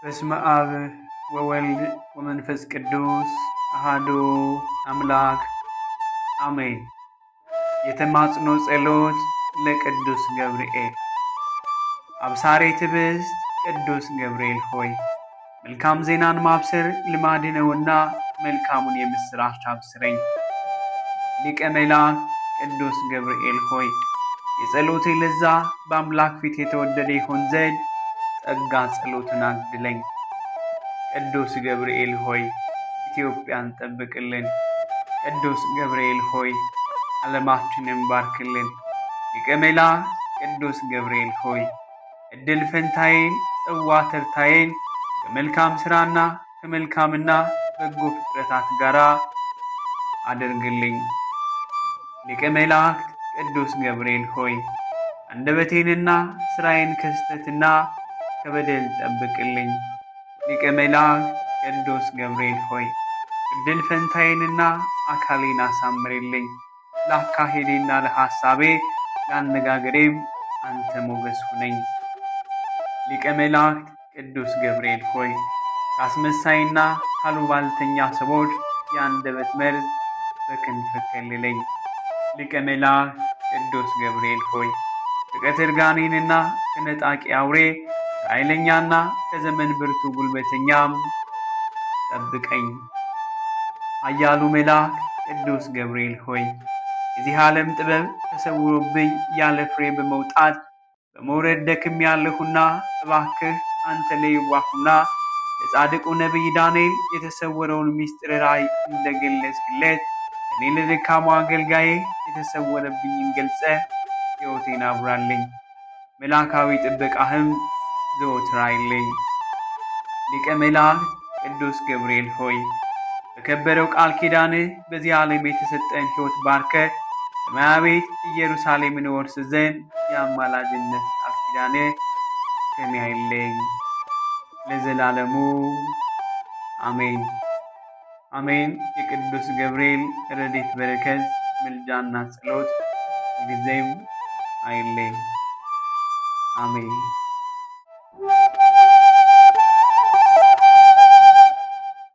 በስመ አብ ወወልድ ወመንፈስ ቅዱስ አሐዱ አምላክ አሜን። የተማጽኖ ጸሎት ለቅዱስ ገብርኤል። አብሳሬ ትዕግሥት ቅዱስ ገብርኤል ሆይ መልካም ዜናን ማብሰር ልማድ ነውና መልካሙን የምሥራች አብስረኝ። ሊቀ መላእክት ቅዱስ ገብርኤል ሆይ የጸሎቴ ለዛ በአምላክ ፊት የተወደደ ይሆን ዘንድ ጸጋ ጸሎትን አድለኝ። ቅዱስ ገብርኤል ሆይ ኢትዮጵያን ጠብቅልን። ቅዱስ ገብርኤል ሆይ ዓለማችንን ባርክልን። ሊቀ መላእክት ቅዱስ ገብርኤል ሆይ እድል ፈንታዬን ጽዋ ተርታዬን ከመልካም ሥራና ከመልካምና በጎ ፍጥረታት ጋር አድርግልኝ። ሊቀ መላእክት ቅዱስ ገብርኤል ሆይ አንደበቴንና ሥራዬን ከስተትና ከበደል ጠብቅልኝ። ሊቀ መላእክት ቅዱስ ገብርኤል ሆይ እድል ፈንታዬንና አካሌን አሳምርልኝ። ለአካሄዴና ለሐሳቤ ለአነጋገሬም አንተ ሞገስ ሁነኝ። ሊቀ መላእክት ቅዱስ ገብርኤል ሆይ ከአስመሳይና ካሉባልተኛ ሰዎች የአንደበት መርዝ በክንፍ ከልለኝ። ሊቀ መላእክት ቅዱስ ገብርኤል ሆይ ከቀትር ጋኔንና ከነጣቂ አውሬ ከኃይለኛና ከዘመን ብርቱ ጉልበተኛም ጠብቀኝ። ኃያሉ መልአክ ቅዱስ ገብርኤል ሆይ የዚህ ዓለም ጥበብ ተሰውሮብኝ ያለ ፍሬ በመውጣት በመውረድ ደክም ያለሁና እባክህ አንተ ለየዋሁና ለጻድቁ ነቢይ ዳንኤል የተሰወረውን ምስጢር ራእይ እንደገለጽክለት እኔ ለደካሙ አገልጋዬ የተሰወረብኝን ገልጸ ሕይወቴን አብራልኝ። መልአካዊ ጥበቃህም ዘወትር አይለኝ። ሊቀ መላእክት ቅዱስ ገብርኤል ሆይ በከበረው ቃል ኪዳንህ በዚህ ዓለም የተሰጠን ሕይወት ባርከ ሰማያዊት ኢየሩሳሌምን ወርስ ዘንድ የአማላጅነት ቃል ኪዳንህ ከኔ አይለኝ ለዘላለሙ አሜን አሜን። የቅዱስ ገብርኤል ረድኤት በረከት ምልጃና ጸሎት ጊዜም አይለኝ። አሜን።